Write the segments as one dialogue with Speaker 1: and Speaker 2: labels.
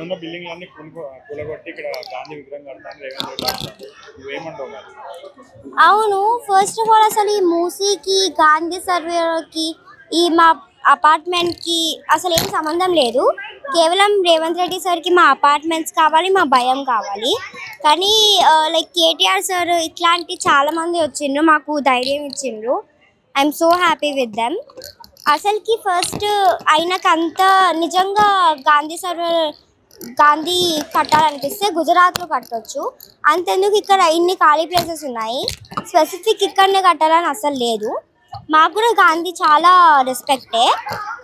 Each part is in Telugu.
Speaker 1: ఉన్న బిల్డింగ్ అన్ని కూలగొట్టి ఇక్కడ గాంధీ విగ్రహం కడతాను రేవంత్ రెడ్డి అంటారు. నువ్వేమంటావు మరి?
Speaker 2: అవును, ఫస్ట్ ఆఫ్ ఆల్ అసలు ఈ మూసీకి గాంధీ సర్వేకి ఈ మా అపార్ట్మెంట్కి అసలు ఏం సంబంధం లేదు. కేవలం రేవంత్ రెడ్డి సార్కి మా అపార్ట్మెంట్స్ కావాలి, మా భయం కావాలి. కానీ లైక్ కేటీఆర్ సార్ ఇట్లాంటి చాలామంది వచ్చిండ్రు, మాకు ధైర్యం ఇచ్చిండ్రు. I'm so happy with them. అసలుకి ఫస్ట్ అయినాకంతా నిజంగా గాంధీ కట్టాలనిపిస్తే గుజరాత్లో కట్టొచ్చు. అంతెందుకు ఇక్కడ ఇన్ని ఖాళీ ప్లేసెస్ ఉన్నాయి, స్పెసిఫిక్ ఇక్కడనే కట్టాలని అసలు లేదు. మాకు కూడా గాంధీ చాలా రెస్పెక్టే.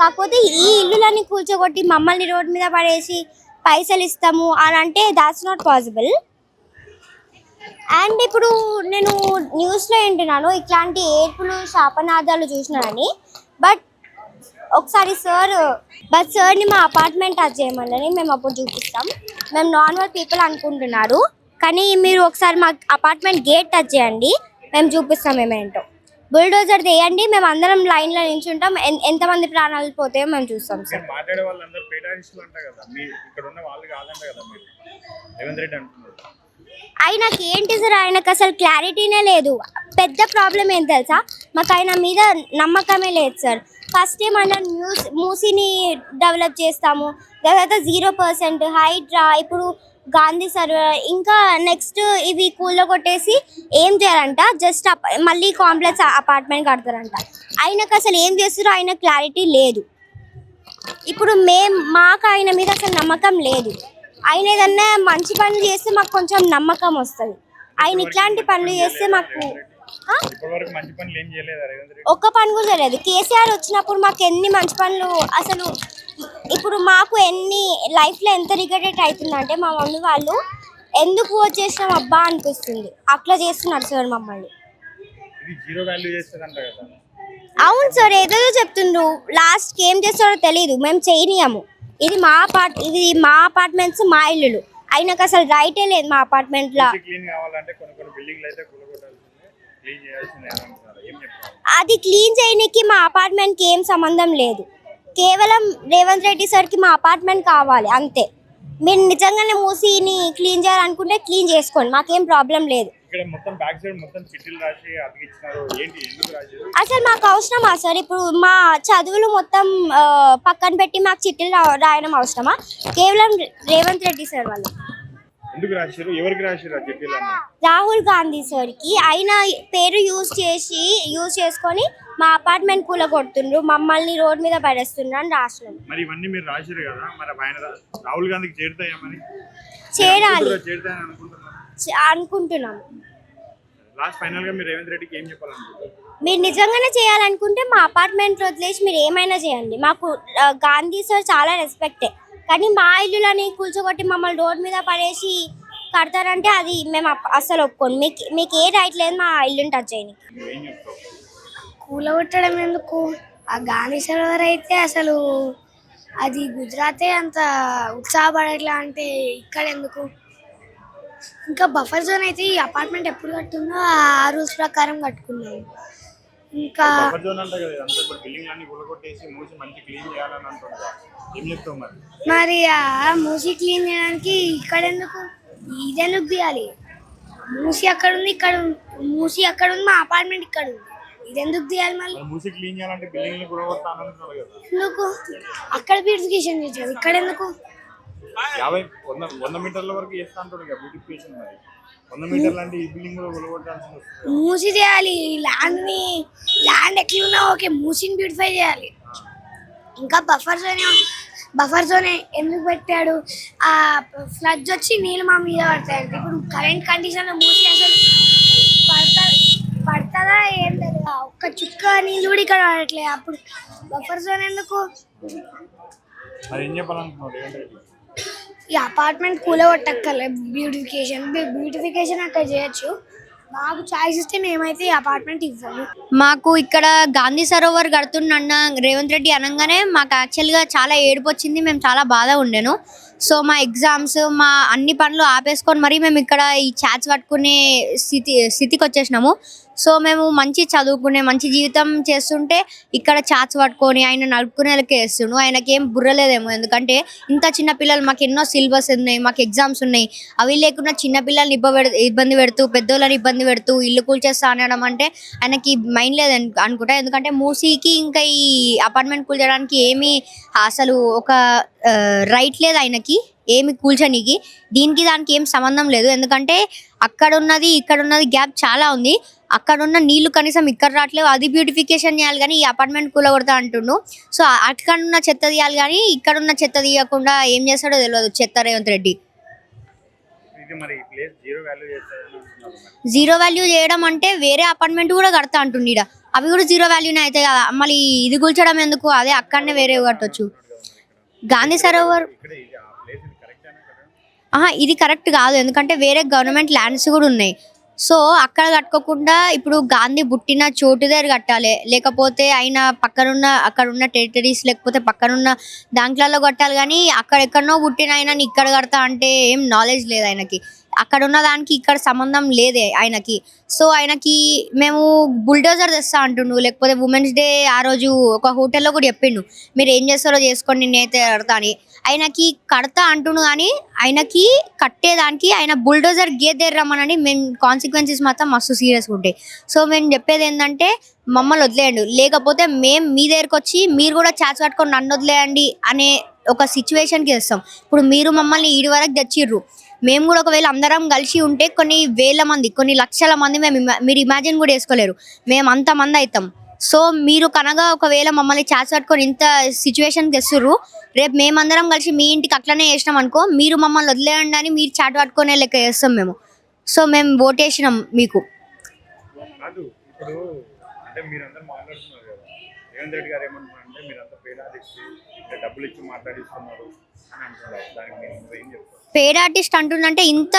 Speaker 2: కాకపోతే ఈ ఇల్లులన్నీ కూల్చొగొట్టి మమ్మల్ని రోడ్ మీద పడేసి పైసలు ఇస్తాము అని అంటే దాట్స్ నాట్ పాసిబుల్. అండ్ ఇప్పుడు నేను న్యూస్లో వింటున్నాను ఇట్లాంటి ఏర్పులు శాపనార్థాలు చూసినానని. బట్ ఒకసారి సార్ని మా అపార్ట్మెంట్ టచ్ చేయమని మేము అప్పుడు చూపిస్తాం. మేము నార్మల్ పీపుల్ అనుకుంటున్నారు, కానీ మీరు ఒకసారి మా అపార్ట్మెంట్ గేట్ టచ్ చేయండి, మేము చూపిస్తాం ఏమేంటో. బుల్డోజర్ వేయండి, మేము అందరం లైన్లో నిల్చుంటాం. ఎంతమంది ప్రాణాలు పోతాయో మేము చూస్తాం సార్.
Speaker 1: మాట్లాడే వాళ్ళందరూ పేటాయిస్టులు అంట కదా, మీ ఇక్కడ ఉన్న వాళ్ళు కాదంట కదా మీరు రేవంత్ రెడ్డి అంటున్నారు.
Speaker 2: ఆయనకి ఏంటి సార్, ఆయనకు అసలు క్లారిటీనే లేదు. పెద్ద ప్రాబ్లం ఏం తెలుసా, మాకు ఆయన మీద నమ్మకమే లేదు సార్. ఫస్ట్ ఏమన్నా మూసీని డెవలప్ చేస్తాము, తర్వాత 0% హైడ్రా, ఇప్పుడు గాంధీ సర్వర్, ఇంకా నెక్స్ట్ ఇవి కూల్లో కొట్టేసి ఏం చేయాలంట, జస్ట్ మళ్ళీ కాంప్లెక్స్ అపార్ట్మెంట్ కడతారంట. ఆయనకు అసలు ఏం చేస్తారో ఆయన క్లారిటీ లేదు. ఇప్పుడు మాకు ఆయన మీద అసలు నమ్మకం లేదు. ఆయన ఏదన్నా మంచి పనులు చేస్తే మాకు కొంచెం నమ్మకం వస్తుంది. ఆయన ఇట్లాంటి పనులు చేస్తే మాకు ఒక్క పని కూడా చేయలేదు. కేసీఆర్ వచ్చినప్పుడు మాకు ఎన్ని మంచి పనులు, అసలు ఇప్పుడు మాకు ఎన్ని లైఫ్లో ఎంత రిగ్రెట్ అవుతుందంటే మా మమ్మీ వాళ్ళు ఎందుకు వచ్చేసినాం అబ్బా అనిపిస్తుంది. అట్లా చేస్తున్నారు సార్ మమ్మల్ని. అవును సార్, ఏదో చెప్తుండ్రు, లాస్ట్కి ఏం చేస్తారో తెలియదు, మేము చేయనియము. ఇది మా అపార్ట్మెంట్స్, మా ఇల్లులు. ఆయనకు అసలు రైటే లేదు మా అపార్ట్మెంట్లో. అది క్లీన్ చేయడానికి మా అపార్ట్మెంట్కి ఏం సంబంధం లేదు. కేవలం రేవంత్ రెడ్డి సార్కి మా అపార్ట్మెంట్ కావాలి అంతే. మీరు నిజంగానే మూసీని క్లీన్ చేయాలనుకుంటే క్లీన్ చేసుకోండి, మాకేం ప్రాబ్లం లేదు. అసలు మాకు అవసరమా సార్? ఇప్పుడు మా చదువులు మొత్తం పక్కన పెట్టి మాకు చిట్టీలు రాయడం అవసరమా? కేవలం రేవంత్ రెడ్డి సార్ వాళ్ళు. రాహుల్ గాంధీ సార్కి ఆయన పేరు యూజ్ చేసుకొని మా అపార్ట్మెంట్ కూల కొడుతుండ్రు, మమ్మల్ని రోడ్ మీద పడేస్తుండ్రు అని రాష్ట్రం. చేరాలి అనుకుంటున్నాము. మీరు నిజంగానే చేయాలనుకుంటే మా అపార్ట్మెంట్ వదిలేసి మీరు ఏమైనా చేయండి. మాకు గాంధీ సార్ చాలా రెస్పెక్టే, కానీ మా ఇల్లులని కూల్చొగొట్టి మమ్మల్ని రోడ్ మీద పడేసి కడతారంటే అది మేము అస్సలు ఒప్పుకోండి. మీకు ఏ రైట్ లేదు మా ఇల్లుని టచ్ చేయని.
Speaker 3: కూలగొట్టడం ఎందుకు? ఆ గాంధీ సర్వర్ అయితే అసలు అది గుజరాతే అంత ఉత్సాహపడట్లా అంటే ఇక్కడ ఎందుకు? ఇంకా బఫర్ జోన్ అయితే ఈ అపార్ట్మెంట్ ఎప్పుడు కట్టుందో ఆ రూల్స్ ప్రకారం కట్టుకున్నాము. ఇంకా మరి ఆ మూసి క్లీన్ చేయడానికి ఇక్కడ ఎందుకు, ఇదెందుకు తీయాలి? మూసి అక్కడ ఉంది, మూసి అక్కడ ఉంది, మా అపార్ట్మెంట్ ఇక్కడ ఉంది, ఇదెందుకు తీయాలి? మళ్ళీ ఎందుకు అక్కడ బ్యూటిఫికేషన్ చేశారు, ఇక్కడ ఎందుకు? మూసి చేయాలి, ల్యాండ్ ఎట్లున్నా ఓకే, మూసిని బ్యూటిఫై చేయాలి. ఇంకా బఫర్ జోన్ ఎందుకు పెట్టాడు? ఆ ఫ్లడ్స్ వచ్చి నీళ్ళు మా మీద పడతాయి. ఇప్పుడు కరెంట్ కండిషన్లో మూసి అసలు పడుతుందా ఏం తెలియదు, ఒక్క చుక్క నీళ్ళు కూడా ఇక్కడ పడట్లేదు. అప్పుడు బఫర్ జోన్ ఎందుకు? ఈ అపార్ట్మెంట్ కూలగొట్టక్కర్లే, బ్యూటిఫికేషన్ అక్కడ చేయొచ్చు. మాకు చాయిస్ ఇస్తే మేమైతే ఈ అపార్ట్మెంట్ ఇవ్వము.
Speaker 2: మాకు ఇక్కడ గాంధీ సరోవర్ కడుతున్న రేవంత్ రెడ్డి అనగానే మాకు యాక్చువల్గా చాలా ఏడుపు వచ్చింది, మేము చాలా బాధ ఉండేను. సో మా ఎగ్జామ్స్, మా అన్ని పనులు ఆపేసుకొని మరీ మేము ఇక్కడ ఈ చాట్స్ పట్టుకునే స్థితికి వచ్చేసినాము.
Speaker 4: సో మేము మంచి చదువుకునే మంచి జీవితం చేస్తుంటే ఇక్కడ చాట్స్ పట్టుకొని ఆయన నడుపుకునేలకే వేస్తుండు. ఆయనకి ఏం బుర్రలేదేమో, ఎందుకంటే ఇంత చిన్న పిల్లలు, మాకు ఎన్నో సిలబస్ ఉన్నాయి, మాకు ఎగ్జామ్స్ ఉన్నాయి, అవి లేకుండా చిన్న పిల్లల్ని ఇబ్బంది పెడుతూ పెద్దోళ్ళని ఇబ్బంది పెడుతూ ఇల్లు కూల్చేస్తా అనడం అంటే ఆయనకి మైండ్ లేదు అనుకుంటా. ఎందుకంటే మూసీకి ఇంకా ఈ అపార్ట్మెంట్ కూల్చడానికి ఏమీ అసలు ఒక రైట్ లేదు ఆయనకి, ఏమి కూల్చనీకి. దీనికి దానికి ఏం సంబంధం లేదు, ఎందుకంటే అక్కడ ఉన్నది ఇక్కడ ఉన్నది గ్యాప్ చాలా ఉంది. అక్కడ ఉన్న నీళ్లు కనీసం ఇక్కడ రావట్లేవు, అది బ్యూటిఫికేషన్ చేయాలి కానీ ఈ అపార్ట్మెంట్ కూలగొడతా అంటుండు. సో అక్కడ ఉన్న చెత్త తీయాలి కానీ ఇక్కడ ఉన్న చెత్త తీయకుండా ఏం చేస్తాడో తెలియదు చెత్త రేవంత్ రెడ్డి.
Speaker 1: ఇది మరి ఈ ప్లేస్ జీరో వాల్యూ చేస్తారని అంటున్నారు మరి.
Speaker 4: జీరో వాల్యూ చేయడం అంటే వేరే అపార్ట్మెంట్ కూడా కడతా అంటుండి ఈడ, అవి కూడా జీరో వాల్యూనే అవుతాయి కదా, మళ్ళీ ఇది కూల్చడం ఎందుకు, అదే అక్కడనే వేరే కట్టొచ్చు. గాంధీ సరోవర్
Speaker 1: ఇక్కడ ఇది ఆ ప్లేస్ ఇది కరెక్ట్ అనే కదా.
Speaker 4: ఇది కరెక్ట్ కాదు, ఎందుకంటే వేరే గవర్నమెంట్ ల్యాండ్స్ కూడా ఉన్నాయి. సో అక్కడ కట్టుకోకుండా ఇప్పుడు గాంధీ పుట్టిన చోటు దగ్గర కట్టాలి, లేకపోతే ఆయన అక్కడ ఉన్న టెరిటరీస్ లేకపోతే పక్కనున్న దాంట్లలో కట్టాలి. కానీ అక్కడెక్కడనో పుట్టిన ఆయన ఇక్కడ కడతా అంటే ఏం నాలెడ్జ్ లేదు ఆయనకి, అక్కడ ఉన్న దానికి ఇక్కడ సంబంధం లేదే ఆయనకి. సో ఆయనకి మేము బుల్డోజర్ తెస్తా అంటుండు, లేకపోతే ఉమెన్స్ డే ఆ రోజు ఒక హోటల్లో కూడా చెప్పిండు మీరు ఏం చేస్తారో చేసుకోండి నేనైతే కడతా అని. ఆయనకి కడతా అంటుండు కానీ ఆయనకి కట్టేదానికి ఆయన బుల్డోజర్ గేదె రమ్మనని మేము కాన్సిక్వెన్సెస్ మాత్రం మస్తు సీరియస్గా ఉంటాయి. సో మేము చెప్పేది ఏంటంటే మమ్మల్ని వదిలేయండి, లేకపోతే మేము మీ దగ్గరకు వచ్చి మీరు కూడా చాచ్ కట్టుకొని నన్ను వదిలేయండి అనే ఒక సిచ్యువేషన్కి తెస్తాం. ఇప్పుడు మీరు మమ్మల్ని ఈడి వరకు తెచ్చిర్రు, మేము కూడా ఒకవేళ అందరం కలిసి ఉంటే కొన్ని వేల మంది కొన్ని లక్షల మంది మీరు ఇమాజిన్ కూడా వేసుకోలేరు, మేము అంతమంది అవుతాం. సో మీరు కనుక ఒకవేళ మమ్మల్ని చాచ్ పట్టుకొని ఇంత సిచ్యువేషన్కి తెస్తుర్రు, రేపు మేమందరం కలిసి మీ ఇంటికి అట్లనే చేసినాం అనుకో, మీరు మమ్మల్ని వదిలేయండి అని మీరు చాట్ పట్టుకునే లెక్క చేస్తాం మేము. సో మేము ఓట్ వేసినాం మీకు.
Speaker 1: కాదు ఇప్పుడు అంటే మీరందరూ మాట్లాడుతున్నారు కదా, రేవంత్ రెడ్డి గారు ఏమంటున్నారు అంటే మీరంతా పేద ఇచ్చి డబ్బులు ఇచ్చి మాట్లాడిస్తున్నారు అని అంటున్నారు, దానికి మీరు ఏం చెప్తారు?
Speaker 4: పేడ్ ఆర్టిస్ట్ అంటుందంటే ఇంత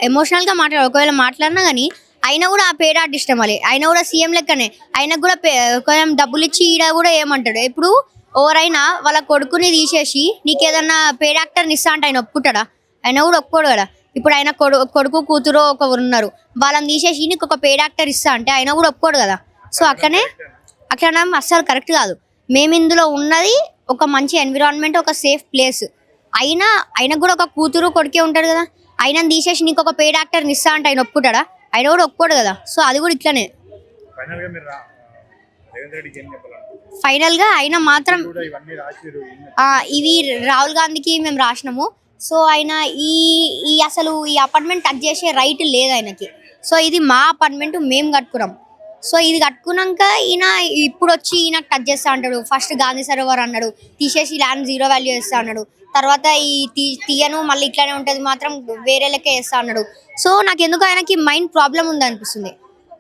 Speaker 4: ఎమోషనల్గా ఒకవేళ మాట్లాడినా కానీ ఆయన కూడా ఆ పేడ్ ఆర్టిస్ట్ మళ్ళీ, ఆయన కూడా సీఎం లెక్కనే, ఆయనకు కూడా కొంచెం డబ్బులు ఇచ్చి ఈడ కూడా ఏమంటాడు. ఇప్పుడు ఎవరైనా వాళ్ళ కొడుకుని తీసేసి నీకు ఏదన్నా పేడ్ యాక్టర్ని ఇస్తా అంటే ఆయన ఒప్పుకుంటాడా? ఆయన కూడా ఒప్పుకోడు కదా. ఇప్పుడు ఆయన కొడుకు కూతురు ఒకరు ఉన్నారు, వాళ్ళని తీసేసి నీకు ఒక పేడ్ యాక్టర్ ఇస్తా అంటే ఆయన కూడా ఒప్పుకోడు కదా. సో అట్లా అస్సలు కరెక్ట్ కాదు. మేము ఇందులో ఉన్నది ఒక మంచి ఎన్విరాన్మెంట్, ఒక సేఫ్ ప్లేస్. ఆయనకు కూడా ఒక కూతురు కొడుకే ఉంటాడు కదా, ఆయనను తీసేసి నీకు ఒక పేడ్ యాక్టర్ని ఇస్తా అంటే ఆయన ఒప్పుకుంటాడా? ఆయన కూడా ఒప్పుకోడు కదా. సో అది కూడా ఇట్లానే. ఫైనల్గా ఆయన మాత్రం ఇవి రాహుల్ గాంధీకి మేము రాసినాము. సో ఆయన అసలు ఈ అపార్ట్మెంట్ టచ్ చేసే రైట్ లేదు ఆయనకి. సో ఇది మా అపార్ట్మెంట్, మేము కట్టుకున్నాం. సో ఇది కట్టుకున్నాక ఈయన ఇప్పుడు వచ్చి ఈయన టచ్ చేస్తా అంటాడు. ఫస్ట్ గాంధీ సరోవర్ అన్నాడు, తీసేసి ల్యాండ్ జీరో వాల్యూ చేస్తా అన్నాడు. తర్వాత తీయను మళ్ళీ ఇట్లానే ఉంటుంది మాత్రం వేరే లెక్క చేస్తా అన్నాడు. సో నాకు ఎందుకు ఆయనకి మైండ్ ప్రాబ్లం ఉంది అనిపిస్తుంది.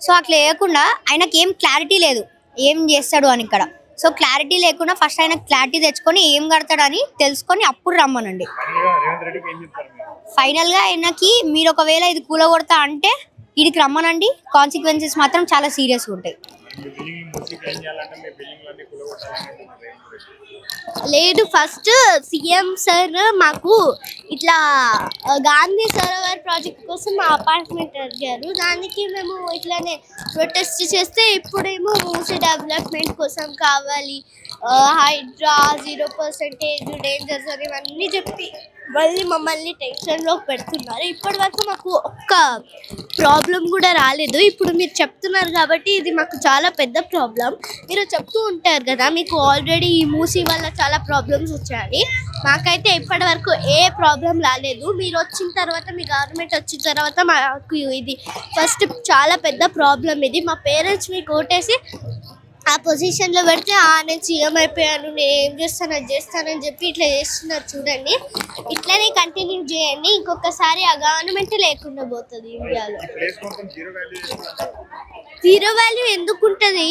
Speaker 4: సో అట్లా వేయకుండా ఆయనకి ఏం క్లారిటీ లేదు ఏం చేస్తాడు అని ఇక్కడ. సో క్లారిటీ లేకుండా ఫస్ట్ ఆయన క్లారిటీ తెచ్చుకొని ఏం కడతాడని తెలుసుకొని అప్పుడు రమ్మనండి. ఫైనల్గా ఆయనకి మీరు ఒకవేళ ఇది కూలగొడతా అంటే వీడికి రమ్మనండి, కాన్సిక్వెన్సెస్ మాత్రం చాలా సీరియస్గా ఉంటాయి.
Speaker 2: లేదు, ఫస్ట్ సీఎం సార్ మాకు ఇట్లా గాంధీ సరోవర్ ప్రాజెక్ట్ కోసం మా అపార్ట్మెంట్ అడిగారు, దానికి మేము ఇట్లానే ప్రొటెస్ట్ చేస్తే ఇప్పుడేమో మూసీ డెవలప్మెంట్ కోసం కావాలి, హైడ్రా 0% డేంజర్స్ అని ఇవన్నీ చెప్పి మళ్ళీ మమ్మల్ని టెన్షన్లోకి పెడుతున్నారు. ఇప్పటి వరకు మాకు ఒక్క ప్రాబ్లం కూడా రాలేదు. ఇప్పుడు మీరు చెప్తున్నారు కాబట్టి ఇది మాకు చాలా పెద్ద ప్రాబ్లం. మీరు చెప్తూ ఉంటారు కదా మీకు ఆల్రెడీ ఈ మూసీ వల్ల చాలా ప్రాబ్లమ్స్ వచ్చాయి, మాకైతే ఇప్పటి వరకు ఏ ప్రాబ్లం రాలేదు. మీరు వచ్చిన తర్వాత, మీ గవర్నమెంట్ వచ్చిన తర్వాత మాకు ఇది ఫస్ట్ చాలా పెద్ద ప్రాబ్లం. ఇది మా పేరెంట్స్ మీకు ఓటేసి ఆ పొజిషన్లో పెడితే నేను సీఎం అయిపోయాను, నేను ఏం చేస్తాను అది చేస్తానని చెప్పి ఇట్లా చేస్తున్నారు చూడండి. ఇట్లనే కంటిన్యూ చేయండి, ఇంకొకసారి ఆ గవర్నమెంట్ లేకుండా పోతుంది ఇండియాలో. జీరో వాల్యూ ఎందుకు ఉంటుంది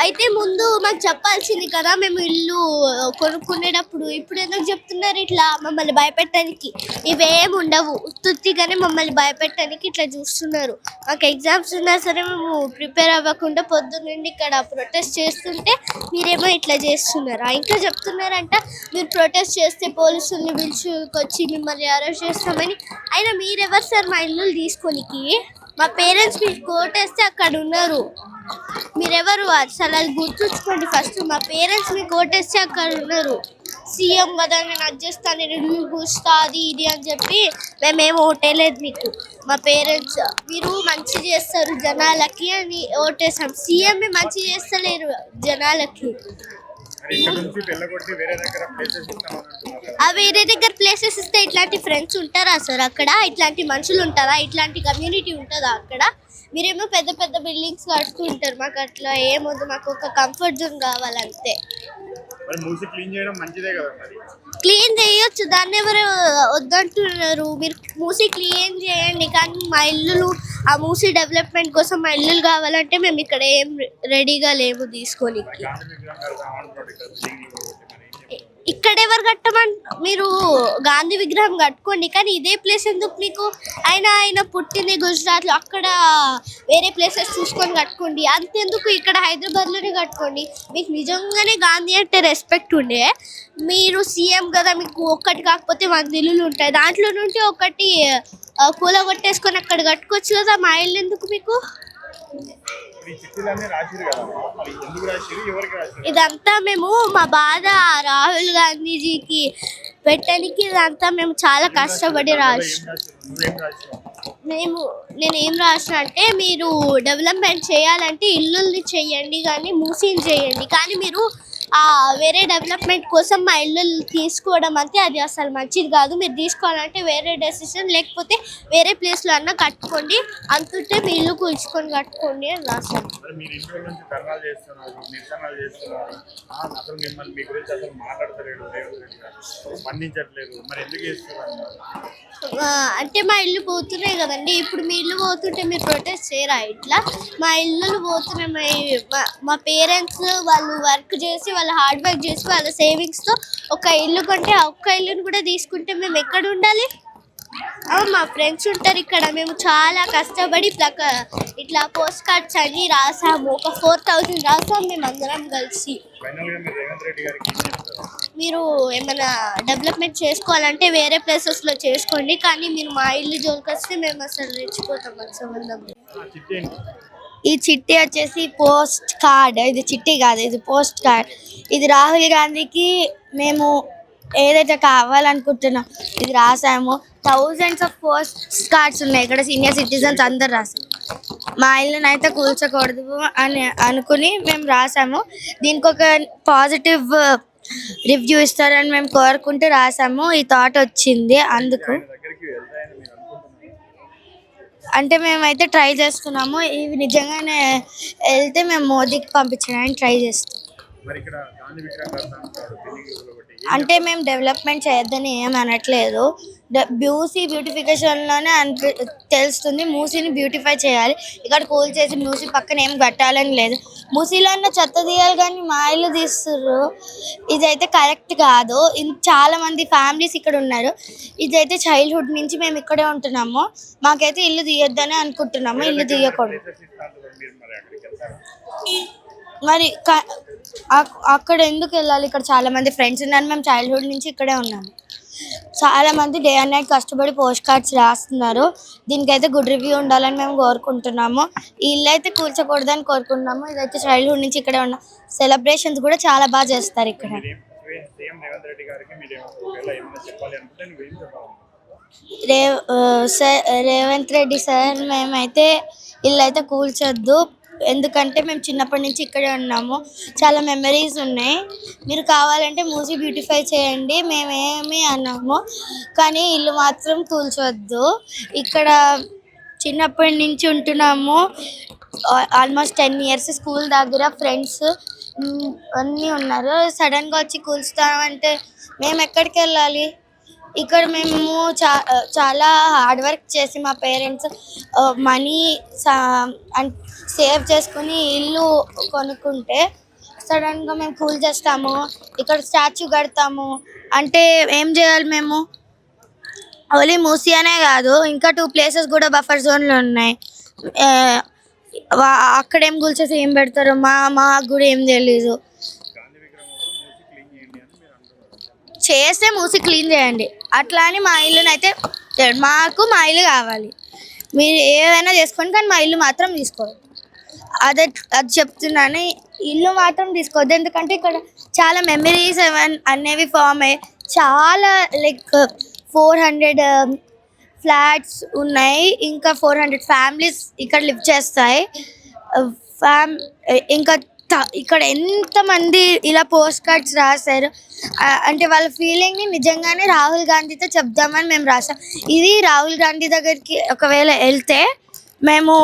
Speaker 2: అయితే ముందు మాకు చెప్పాల్సింది కదా మేము ఇల్లు కొనుక్కునేటప్పుడు. ఇప్పుడు ఎందుకు చెప్తున్నారు ఇట్లా మమ్మల్ని భయపెట్టడానికి? ఇవేం ఉండవు, ఉత్తుత్తిగానే మమ్మల్ని భయపెట్టడానికి ఇట్లా చూస్తున్నారు. మాకు ఎగ్జామ్స్ ఉన్నా సరే మేము ప్రిపేర్ అవ్వకుండా పొద్దున్నండి ఇక్కడ ప్రొటెస్ట్ చేస్తుంటే మీరేమో ఇట్లా చేస్తున్నారా? ఇంకా చెప్తున్నారంట మీరు ప్రొటెస్ట్ చేస్తే పోలీసుల్ని పిలుచుకొచ్చి మిమ్మల్ని అరెస్ట్ చేస్తామని. అయినా మీరెవరు సార్ మా ఇల్లు తీసుకోనికి? మా పేరెంట్స్ మీకు కోటేస్తే అక్కడ ఉన్నారు. మీరెవరు అసలు అది గుర్తుంచుకోండి ఫస్ట్. మా పేరెంట్స్ మీకు కోటేస్తే అక్కడ ఉన్నారు. సీఎం కదా నేను అది చేస్తాను, నేను ఇల్లు కూస్తా, అది ఇది అని చెప్పి మేమేం ఓటేయలేదు మీకు. మా పేరెంట్స్ మీరు మంచి చేస్తారు జనాలకి అని ఓటేసాం. సీఎం మంచి చేస్తలేరు జనాలకి.
Speaker 1: మరి ఇక్కడ నుంచి వెళ్ళగొట్టి వేరే దగ్గర ప్లేసెస్ ఇస్తామని అంటున్నారు కదా.
Speaker 2: ఆ వేరే దగ్గర ప్లేసెస్ ఇస్తే ఇట్లాంటి ఫ్రెండ్స్ ఉంటారా సార్ అక్కడ? ఇట్లాంటి మనుషులు ఉంటారా? ఇట్లాంటి కమ్యూనిటీ ఉంటుందా అక్కడ? మీరేమో పెద్ద పెద్ద బిల్డింగ్స్ కట్టుకుంటారు. మాకు అట్లా ఏమొద్దు, మాకు ఒక కంఫర్ట్ జోన్ కావాలంతే.
Speaker 1: మరి మూసి క్లీన్ చేయడం మంచిదే కదా మరి.
Speaker 2: క్లీన్ చేయొచ్చు, దాన్ని ఎవరు వద్దంటున్నారు? మీరు మూసి క్లీన్ చేయండి, కానీ మా ఇల్లులు ఆ మూసి డెవలప్మెంట్ కోసం మా ఇల్లులు కావాలంటే మేము ఇక్కడ ఏం రెడీగా లేము తీసుకోనికి.
Speaker 1: గాంధీ విగ్రహం కడదాం అంటున్నాడు ఇక్కడ బిల్డింగ్ కొట్టి మరి ఏం చెప్తారు?
Speaker 2: ఇక్కడ ఎవరు కట్టమని? మీరు గాంధీ విగ్రహం కట్టుకోండి, కానీ ఇదే ప్లేస్ ఎందుకు మీకు? ఆయన పుట్టింది గుజరాత్లో, అక్కడ వేరే ప్లేసెస్ చూసుకొని కట్టుకోండి. అంతెందుకు ఇక్కడ హైదరాబాద్లోనే కట్టుకోండి. మీకు నిజంగానే గాంధీ అంటే రెస్పెక్ట్ ఉండే, మీరు సీఎం కదా, మీకు ఒక్కటి కాకపోతే 100 ఇల్లులు ఉంటాయి, దాంట్లో నుండి ఒకటి కూలగొట్టేసుకొని అక్కడ కట్టుకోవచ్చు కదా. మా ఇల్లు ఎందుకు మీకు?
Speaker 1: ఈ చిట్టీలన్నీ రాసిరు కదా, మరి ఎందుకు రాసిరు, ఎవరికి రాసిరు?
Speaker 2: ఇదంతా మేము మా బాధ రాహుల్ గాంధీజీకి పెట్టడానికి ఇదంతా మేము చాలా కష్టపడి రాసి
Speaker 1: నువ్వేం రాసినావు?
Speaker 2: నేను ఏం రాసిన అంటే, మీరు డెవలప్మెంట్ చేయాలంటే ఇల్లుల్ని చేయండి, కానీ మూసీని చేయండి. కానీ మీరు వేరే డెవలప్మెంట్ కోసం మా ఇల్లు తీసుకోవడం అంటే అది అసలు మంచిది కాదు. మీరు తీసుకోవాలంటే వేరే డెసిషన్, లేకపోతే వేరే ప్లేస్లో అన్నా కట్టుకోండి, అంతుంటే మీ ఇల్లు కూల్చుకొని కట్టుకోండి అని రాశాను.
Speaker 1: మరి మీరు ఇంట్లో నుంచి ధర్నాలు చేస్తున్నారు, నిరసనలు చేస్తున్నారు, అసలు మిమ్మల్ని మీ గురించి అసలు మాట్లాడతలేడు రేవంత్ రెడ్డి గారు, స్పందించట్లేదు, మరి ఎందుకు చేస్తున్నారు?
Speaker 2: అంటే మా ఇల్లు పోతున్నాయి కదండి. ఇప్పుడు మీ ఇల్లు పోతుంటే మీరు ప్రొటెస్ట్ చేయరా? ఇట్లా మా ఇల్లులు పోతున్నాయి. మా పేరెంట్స్ వాళ్ళు వర్క్ చేసి, వాళ్ళు హార్డ్ వర్క్ చేసి, వాళ్ళ సేవింగ్స్తో ఒక ఇల్లు కొంటే ఆ ఒక్క ఇల్లుని కూడా తీసుకుంటే మేము ఎక్కడ ఉండాలి? మా ఫ్రెండ్స్ ఉంటారు ఇక్కడ. మేము చాలా కష్టపడి ఇట్లా పోస్ట్ కార్డ్స్ అన్ని రాసాము. ఒక 4000 రాసాము మేము అందరం కలిసి.
Speaker 1: ఫైనల్గా మీరు రేవంత్ రెడ్డి గారికి ఏం చెప్తారు?
Speaker 2: మీరు ఏమైనా డెవలప్మెంట్ చేసుకోవాలంటే వేరే ప్లేసెస్లో చేసుకోండి, కానీ మీరు మా ఇల్లు జోలికి వస్తే మేము అసలు రెచ్చిపోతాం. మన సంబంధం.
Speaker 1: చిట్టి ఏంటి?
Speaker 3: ఈ చిట్టి వచ్చేసి పోస్ట్ కార్డ్. ఇది చిట్టి కాదు, ఇది పోస్ట్ కార్డ్. ఇది రాహుల్ గాంధీకి మేము ఏదైతే కావాలనుకుంటున్నాం ఇది రాసాము. థౌజండ్స్ ఆఫ్ పోస్ట్ కార్డ్స్ ఉన్నాయి ఇక్కడ. సీనియర్ సిటిజన్స్ అందరు రాసాము. మా ఇల్లుని అయితే కూల్చకూడదు అని అనుకుని మేము రాసాము. దీనికి ఒక పాజిటివ్ రివ్యూ ఇస్తారని మేము కోరుకుంటూ రాసాము. ఈ థాట్ వచ్చింది అందుకు.
Speaker 1: ఆయన దగ్గరికి వెళ్తాయని మీరు అనుకుంటున్నారు?
Speaker 3: అంటే మేమైతే ట్రై చేస్తున్నాము. ఇవి నిజంగానే వెళ్తే మేము మోదీకి పంపించడానికి ట్రై చేస్తాం.
Speaker 1: మరి ఇక్కడ గాంధీ విగ్రహం కడతా అంటారు బిల్డింగ్ ఒకటి.
Speaker 3: అంటే మేము డెవలప్మెంట్ చేయొద్దని ఏం అనట్లేదు. మూసీ బ్యూటిఫికేషన్లోనే తెలుస్తుంది. మూసీని బ్యూటిఫై చేయాలి. ఇక్కడ కూల్ చేసి మూసీ పక్కన ఏం కట్టాలని లేదు. మూసీలో ఉన్న చెత్త తీయాలి, కానీ మా ఇల్లు తీస్తుర్రు. ఇదైతే కరెక్ట్ కాదు. చాలా మంది ఫ్యామిలీస్ ఇక్కడ ఉన్నారు. ఇదైతే చైల్డ్హుడ్ నుంచి మేము ఇక్కడే ఉంటున్నాము. మాకైతే ఇల్లు తీయొద్దని అనుకుంటున్నాము. ఇల్లు తీయకూడదు.
Speaker 1: ప్లేసెస్ ఇస్తా అంటారు, మీరు మరి అక్కడికి వెళ్తారా?
Speaker 3: మరి అక్కడ ఎందుకు వెళ్ళాలి? ఇక్కడ చాలా మంది ఫ్రెండ్స్ ఉన్నారు. మేము చైల్డ్హుడ్ నుంచి ఇక్కడే ఉన్నాము. చాలా మంది డే అండ్ నైట్ కష్టపడి పోస్ట్ కార్డ్స్ రాస్తున్నారు. దీనికైతే గుడ్ రివ్యూ ఉండాలని మేము కోరుకుంటున్నాము. ఈ ఇల్లు అయితే కూల్చకూడదని కోరుకుంటున్నాము. ఇదైతే చైల్డ్హుడ్ నుంచి ఇక్కడే ఉన్నాం. సెలబ్రేషన్స్ కూడా చాలా బాగా చేస్తారు ఇక్కడ.
Speaker 1: సీఎం రేవంత్ రెడ్డి గారికి మీరు ఒకవేళ ఏమైనా చెప్పాలి అనుకుంటే నువ్వేం చెప్పాలి?
Speaker 3: రేవంత్ రెడ్డి సార్, మేమైతే ఇల్లు అయితే కూల్చొద్దు. ఎందుకంటే మేము చిన్నప్పటి నుంచి ఇక్కడే ఉన్నాము. చాలా మెమరీస్ ఉన్నాయి. మీరు కావాలంటే మూసీ బ్యూటిఫై చేయండి, మేమేమి అన్నాము, కానీ ఇల్లు మాత్రం కూల్చొద్దు. ఇక్కడ చిన్నప్పటి నుంచి ఉంటున్నాము. Almost 10 years. స్కూల్ దగ్గర ఫ్రెండ్స్ అన్నీ ఉన్నారు. సడన్గా వచ్చి కూల్చుతామంటే మేము ఎక్కడికి వెళ్ళాలి? ఇక్కడ మేము చాలా హార్డ్ వర్క్ చేసి మా పేరెంట్స్ మనీ సేవ్ చేసుకుని ఇల్లు కొనుక్కుంటే సడన్గా మేము కూల్ చేస్తాము, ఇక్కడ స్టాచ్యూ కడతాము అంటే ఏం చేయాలి మేము? ఓన్లీ మూసీ అనే కాదు, ఇంకా 2 places కూడా బఫర్ జోన్లో ఉన్నాయి. అక్కడేం కూల్చేసి ఏం పెడతారో మాకు కూడా ఏం తెలీదు.
Speaker 1: గాంధీ విగ్రహం మూసి క్లీన్ చేయండి అని మీరు అంటున్నారు.
Speaker 3: చేస్తే మూసి క్లీన్ చేయండి. అట్లా అని మా ఇల్లునైతే మాకు మా ఇల్లు కావాలి.
Speaker 4: మీరు ఏమైనా చేసుకోండి కానీ మా ఇల్లు మాత్రం తీసుకోవద్దు. అది చెప్తున్నాను, ఇల్లు మాత్రం తీసుకోవద్దు. ఎందుకంటే ఇక్కడ చాలా మెమరీస్ అనేవి ఫామ్ అయ్యాయి. చాలా లైక్ 400 ఫ్లాట్స్ ఉన్నాయి, ఇంకా 400 ఫ్యామిలీస్ ఇక్కడ లివ్ చేస్తాయి. ఇంకా ఇక్కడ ఎంతమంది ఇలా పోస్ట్ కార్డ్స్ రాశారు అంటే వాళ్ళ ఫీలింగ్ని నిజంగానే రాహుల్ గాంధీతో చెప్దామని మేము రాసాం. ఇది రాహుల్ గాంధీ దగ్గరికి ఒకవేళ వెళ్తే మేము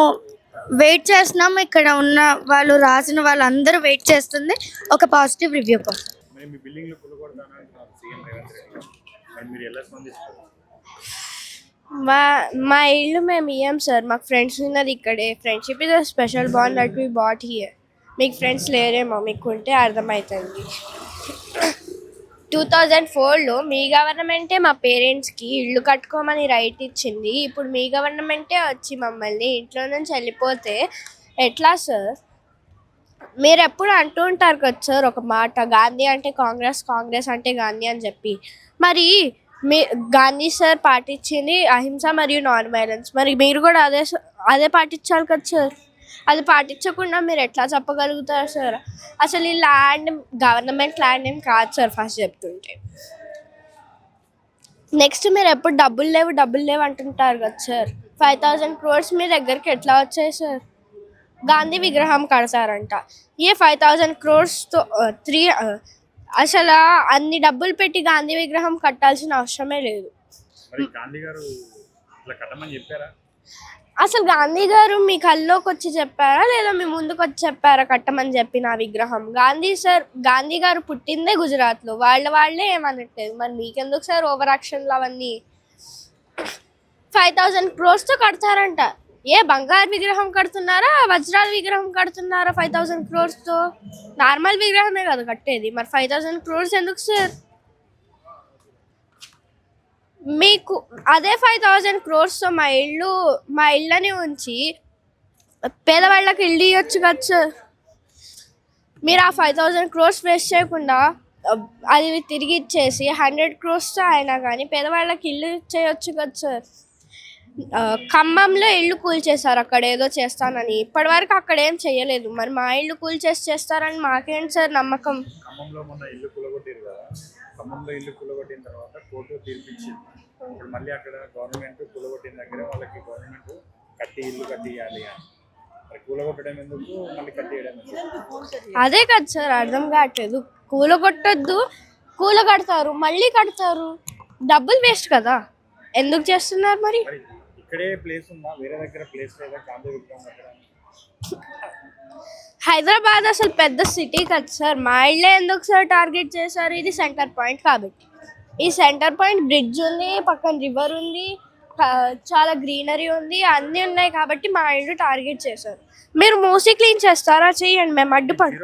Speaker 4: వెయిట్ చేస్తున్నాము. ఇక్కడ ఉన్న వాళ్ళు రాసిన వాళ్ళందరూ వెయిట్ చేస్తుంది ఒక పాజిటివ్ రివ్యూ కోసం.
Speaker 1: మరి మీ బిల్డింగ్లు కూలగొడతాను అంటున్నారు సీఎం రేవంత్ రెడ్డి. మరి మీరు ఎలా స్పందిస్తారు?
Speaker 2: మా ఇల్లు మేము ఇయ్యాం సార్, మాకు ఫ్రెండ్స్ ఉన్నది ఇక్కడే. Friendship is a special bond that we bought here. మీకు ఫ్రెండ్స్ లేరేమో, మీకు ఉంటే అర్థమవుతుంది. 2004లో మీ గవర్నమెంటే మా పేరెంట్స్కి ఇల్లు కట్టుకోమని రైట్ ఇచ్చింది. ఇప్పుడు మీ గవర్నమెంటే వచ్చి మమ్మల్ని ఇంట్లో నుంచి వెళ్ళిపోతే ఎట్లా సార్? మీరు ఎప్పుడు అంటూ ఉంటారు కదా సార్ ఒక మాట, గాంధీ అంటే కాంగ్రెస్, కాంగ్రెస్ అంటే గాంధీ అని చెప్పి. మరి గాంధీ సార్ పాటించింది అహింస మరియు నాన్ వైలెన్స్. మరి మీరు కూడా అదే పాటించాలి కదా సార్. అది పాటించకుండా మీరు ఎట్లా చెప్పగలుగుతారు సార్? అసలు ఈ ల్యాండ్ గవర్నమెంట్ ల్యాండ్ ఏం కాదు సార్ ఫస్ట్ చెప్తుంటే. నెక్స్ట్ మీరు ఎప్పుడు డబ్బులు లేవు అంటుంటారు కదా సార్. 5,000 crores మీ దగ్గరికి ఎట్లా వచ్చాయి సార్? గాంధీ విగ్రహం కడతారంట. 5,000 crores-తో అసలు అన్ని డబ్బులు పెట్టి గాంధీ విగ్రహం కట్టాల్సిన అవసరమే లేదు.
Speaker 1: మరి గాంధీ గారు ఇట్లా కట్టమని చెప్పారా?
Speaker 2: అసలు గాంధీ గారు మీ కల్లోకి వచ్చి చెప్పారా లేదా మీ ముందుకు వచ్చి చెప్పారా కట్టమని చెప్పి నా విగ్రహం? గాంధీ గారు పుట్టిందే గుజరాత్లో, వాళ్ళే ఏమనట్లేదు. మరి మీకెందుకు సార్ ఓవర్ యాక్షన్లు అవన్నీ? 5,000 crores-తో కడతారంట. బంగారు విగ్రహం కడుతున్నారా, వజ్రాల విగ్రహం కడుతున్నారా 5,000 crores-తో? నార్మల్ విగ్రహమే కదా కట్టేది. మరి 5,000 crores ఎందుకు సార్? మీకు అదే 5,000 crores-తో మా ఇళ్ళని ఉంచి పేదవాళ్ళకి ఇల్లు ఇవ్వచ్చు కదా సార్. మీరు ఆ 5,000 crores వేస్ట్ చేయకుండా అది తిరిగి ఇచ్చేసి 100 crores-తో అయినా కానీ పేదవాళ్ళకి ఇల్లు ఇచ్చేయచ్చు కదా సార్. ఖమ్మంలో ఇల్లు కూల్చేశారు అక్కడ ఏదో చేస్తానని, ఇప్పటివరకు అక్కడ ఏం చేయలేదు. మరి మా ఇల్లు చేస్తారని మాకేంటి సార్ నమ్మకం?
Speaker 1: ఖమ్మంలో మొన్న ఇల్లు కూలగొట్టారు కదా, ఖమ్మంలో ఇల్లు కూలగొట్టిన తర్వాత కోర్టు తీర్పిచ్చింది. ఇప్పుడు మళ్ళీ అక్కడ గవర్నమెంట్ కూలగొట్టిన దగ్గర వాళ్ళకి గవర్నమెంట్ ఇల్లు కట్టియాలి అని. మరి కూలగొట్టడం ఎందుకు, మళ్ళీ కట్టేయడం ఎందుకు?
Speaker 2: అదే కదా సార్ అర్థం కావట్లేదు. కూలగొట్టద్దు, కూలగడతారు, మళ్ళీ కడతారు, డబ్బులు వేస్ట్ కదా. ఎందుకు చేస్తున్నారు మరి?
Speaker 1: ఇక్కడే ప్లేస్ ఉందా, వేరే దగ్గర ప్లేస్ లేదా గాంధీ విగ్రహం కట్టడానికి?
Speaker 2: హైదరాబాద్ అసలు పెద్ద సిటీ కదా సార్, మా ఇళ్ళే ఎందుకు సార్ టార్గెట్ చేశారు? ఇది సెంటర్ పాయింట్ కాబట్టి. ఈ సెంటర్ పాయింట్ బ్రిడ్జ్ ఉంది, పక్కన రివర్ ఉంది, చాలా గ్రీనరీ ఉంది, అన్నీ ఉన్నాయి కాబట్టి మా ఇల్లు టార్గెట్ చేశారు. మీరు మూసి క్లీన్ చేస్తారా? చేయండి, మేము అడ్డుపడి.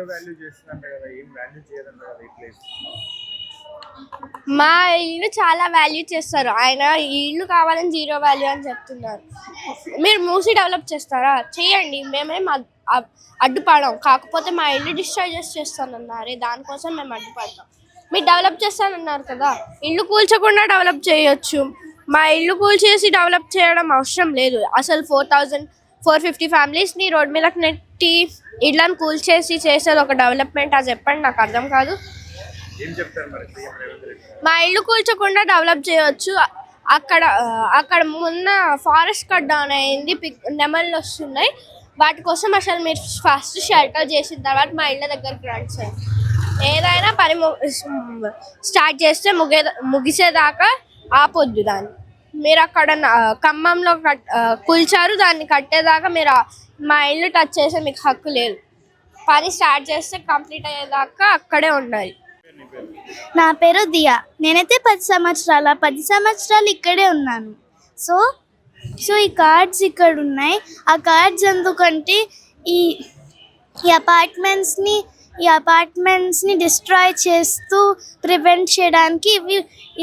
Speaker 2: మా ఇల్లు చాలా వాల్యూ చేస్తారు ఆయన. ఈ ఇల్లు కావాలని 0 వాల్యూ అని చెప్తున్నారు. మీరు మూసి డెవలప్ చేస్తారా? చేయండి, మేమేం అడ్డుపడం. కాకపోతే మా ఇల్లు డిస్ట్రాయ్ చేస్తానన్నారే, దానికోసం మేము అడ్డుపడతాం. మీరు డెవలప్ చేస్తానన్నారు కదా, ఇల్లు కూల్చకుండా డెవలప్ చేయొచ్చు. మా ఇల్లు కూల్చేసి డెవలప్ చేయడం అవసరం లేదు. అసలు 450 ఫ్యామిలీస్ని రోడ్ మీదకి నెట్టి ఇళ్ళని కూల్చేసి చేసేది ఒక డెవలప్మెంట్? అది చెప్పండి, నాకు అర్థం కాదు. మా ఇల్లు కూల్చకుండా డెవలప్ చేయొచ్చు. అక్కడ మొన్న ఫారెస్ట్ కట్ డౌన్ అయింది, నెమళ్ళు వస్తున్నాయి. వాటి కోసం అసలు మీరు ఫస్ట్ షెల్టర్ చేసిన తర్వాత మా ఇళ్ళ దగ్గరికి రండి సార్. ఏదైనా పని స్టార్ట్ చేస్తే ముగిసేదాకా ఆపొద్దు దాన్ని. మీరు అక్కడ ఖమ్మంలో కూల్చారు, దాన్ని కట్టేదాకా మీరు మా ఇల్లు టచ్ చేసే మీకు హక్కు లేదు. పని స్టార్ట్ చేస్తే కంప్లీట్ అయ్యేదాకా అక్కడే ఉండాలి.
Speaker 3: నా పేరు దియా. నేనైతే 10 సంవత్సరాలు ఇక్కడే ఉన్నాను. సో ఈ కార్డ్స్ ఇక్కడ ఉన్నాయి. ఆ కార్డ్స్ ఎందుకంటే ఈ అపార్ట్మెంట్స్ని డిస్ట్రాయ్ చేస్తూ ప్రివెంట్ చేయడానికి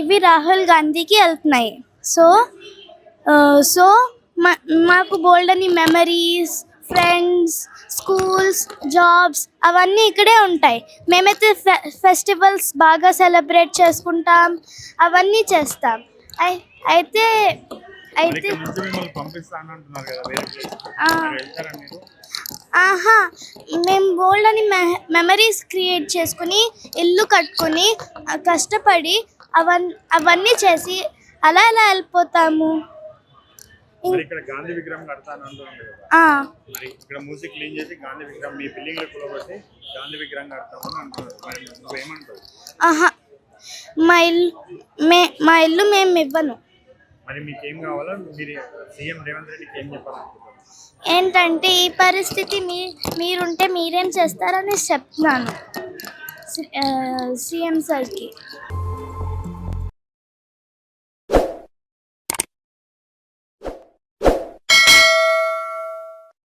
Speaker 3: ఇవి రాహుల్ గాంధీకి వెళ్తున్నాయి. సో మాకు బోల్డ్ అని మెమరీస్, ఫ్రెండ్స్, స్కూల్స్, జాబ్స్ అవన్నీ ఇక్కడే ఉంటాయి. మేమైతే ఫెస్టివల్స్ బాగా సెలబ్రేట్ చేసుకుంటాం, అవన్నీ చేస్తాం. అయితే
Speaker 1: మరి
Speaker 3: అయితే
Speaker 1: ఇక్కడ నుంచి మిమ్మల్ని పంపిస్తాను అంటున్నారు కదా వేరే ప్లేస్
Speaker 3: ఆ,
Speaker 1: వెళ్తారా మీరు?
Speaker 3: ఆహా మేము బోల్డ్ అని మెమరీస్ క్రియేట్ చేసుకుని ఇల్లు కట్టుకుని కష్టపడి అవన్నీ చేసి అలా ఎలా వెళ్ళిపోతాము.
Speaker 1: మరి ఇక్కడ గాంధీ విగ్రహం కడతాను అంటున్నారు కదా,
Speaker 3: ఆ,
Speaker 1: మరి ఇక్కడ మూసి క్లీన్ చేసి గాంధీ విగ్రహం మీ బిల్డింగ్ లో కూలగొట్టి గాంధీ విగ్రహం కడతామని అంటున్నారు. మరి నువ్వేమంటావు?
Speaker 3: ఆహా మా ఇల్లు మేము ఇవ్వను.
Speaker 1: మరి మీకేం కావాలో మీరు సీఎం రేవంత్ రెడ్డికి ఏం చెప్పాలనుకుంటున్నారు?
Speaker 3: ఏంటంటే ఈ పరిస్థితి మీరుంటే మీరేం చేస్తారని చెప్తున్నాను సీఎం సార్కి.